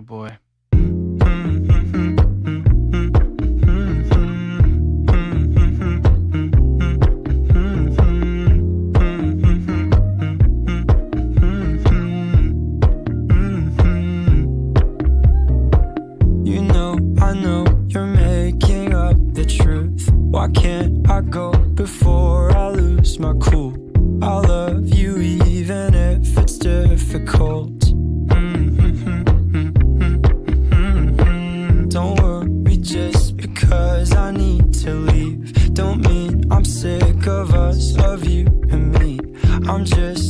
boy. You know, I know you're making up the truth. Why can't I go before I lose my cool? I love you even if it's difficult. Don't worry just because I need to leave. Don't mean I'm sick of us, of you and me. I'm just